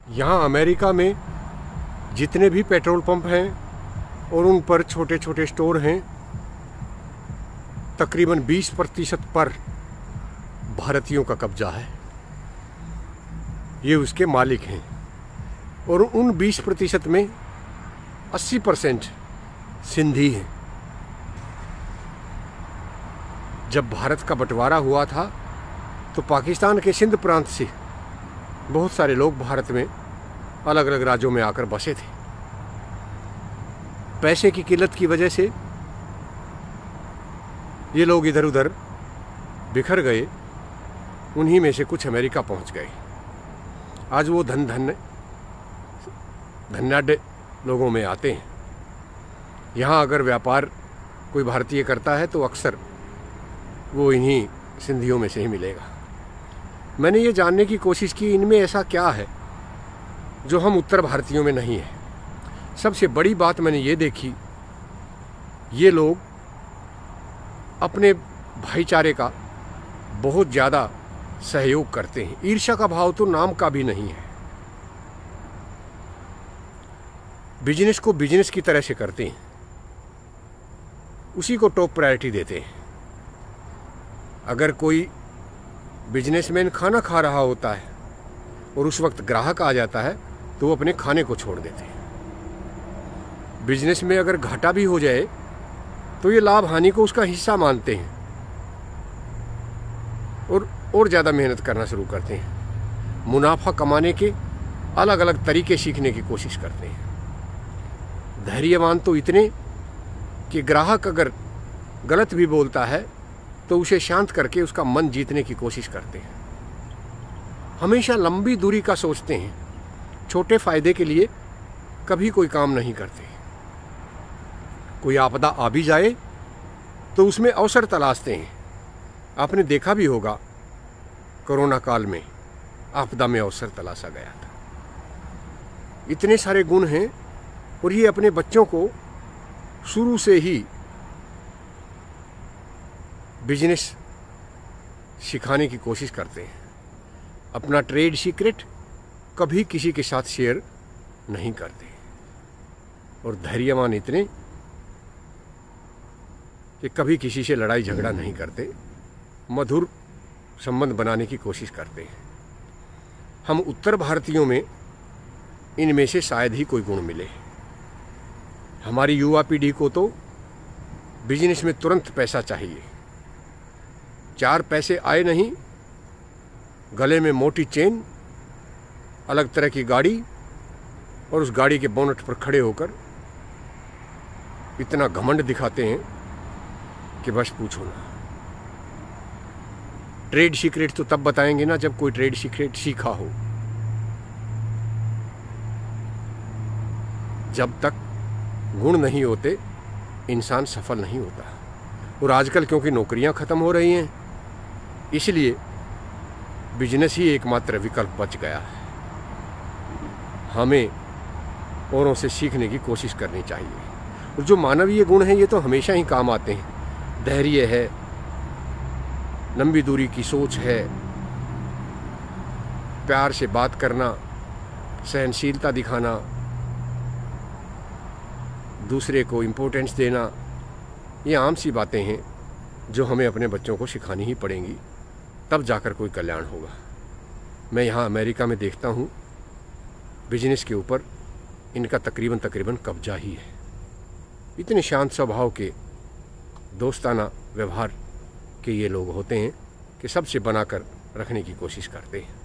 यहाँ अमेरिका में जितने भी पेट्रोल पंप हैं और उन पर छोटे छोटे स्टोर हैं, तकरीबन 20% पर भारतीयों का कब्जा है। ये उसके मालिक हैं और उन 20% में 80% सिंधी हैं। जब भारत का बंटवारा हुआ था तो पाकिस्तान के सिंध प्रांत से बहुत सारे लोग भारत में अलग अलग राज्यों में आकर बसे थे। पैसे की किल्लत की वजह से ये लोग इधर उधर बिखर गए। उन्हीं में से कुछ अमेरिका पहुंच गए। आज वो धनाढ्य लोगों में आते हैं। यहाँ अगर व्यापार कोई भारतीय करता है तो अक्सर वो इन्हीं सिंधियों में से ही मिलेगा। मैंने ये जानने की कोशिश की इनमें ऐसा क्या है जो हम उत्तर भारतीयों में नहीं है। सबसे बड़ी बात मैंने ये देखी, ये लोग अपने भाईचारे का बहुत ज़्यादा सहयोग करते हैं। ईर्ष्या का भाव तो नाम का भी नहीं है। बिजनेस को बिजनेस की तरह से करते हैं, उसी को टॉप प्रायोरिटी देते हैं। अगर कोई बिजनेसमैन खाना खा रहा होता है और उस वक्त ग्राहक आ जाता है तो वो अपने खाने को छोड़ देते हैं। बिजनेस में अगर घाटा भी हो जाए तो ये लाभ हानि को उसका हिस्सा मानते हैं और ज़्यादा मेहनत करना शुरू करते हैं। मुनाफा कमाने के अलग अलग तरीके सीखने की कोशिश करते हैं। धैर्यवान तो इतने कि ग्राहक अगर गलत भी बोलता है तो उसे शांत करके उसका मन जीतने की कोशिश करते हैं। हमेशा लंबी दूरी का सोचते हैं। छोटे फायदे के लिए कभी कोई काम नहीं करते। कोई आपदा आ भी जाए तो उसमें अवसर तलाशते हैं। आपने देखा भी होगा, कोरोना काल में आपदा में अवसर तलाशा गया था। इतने सारे गुण हैं और ये अपने बच्चों को शुरू से ही बिजनेस सिखाने की कोशिश करते हैं। अपना ट्रेड सीक्रेट कभी किसी के साथ शेयर नहीं करते और धैर्यवान इतने कि कभी किसी से लड़ाई झगड़ा नहीं करते। मधुर संबंध बनाने की कोशिश करते हैं। हम उत्तर भारतीयों में इनमें से शायद ही कोई गुण मिले। हमारी युवा पीढ़ी को तो बिजनेस में तुरंत पैसा चाहिए। 4 पैसे आए नहीं, गले में मोटी चेन, अलग तरह की गाड़ी और उस गाड़ी के बोनट पर खड़े होकर इतना घमंड दिखाते हैं कि बस पूछो ना। ट्रेड सीक्रेट तो तब बताएंगे ना जब कोई ट्रेड सीक्रेट सीखा हो। जब तक गुण नहीं होते इंसान सफल नहीं होता। और आजकल क्योंकि नौकरियां खत्म हो रही हैं, इसलिए बिजनेस ही एकमात्र विकल्प बच गया है। हमें औरों से सीखने की कोशिश करनी चाहिए। और जो मानवीय गुण हैं ये तो हमेशा ही काम आते हैं। धैर्य है, लंबी दूरी की सोच है, प्यार से बात करना, सहनशीलता दिखाना, दूसरे को इम्पोर्टेंस देना, ये आम सी बातें हैं जो हमें अपने बच्चों को सिखानी ही पड़ेंगी, तब जाकर कोई कल्याण होगा। मैं यहाँ अमेरिका में देखता हूँ बिजनेस के ऊपर इनका तकरीबन कब्जा ही है। इतने शांत स्वभाव के, दोस्ताना व्यवहार के ये लोग होते हैं कि सबसे बनाकर रखने की कोशिश करते हैं।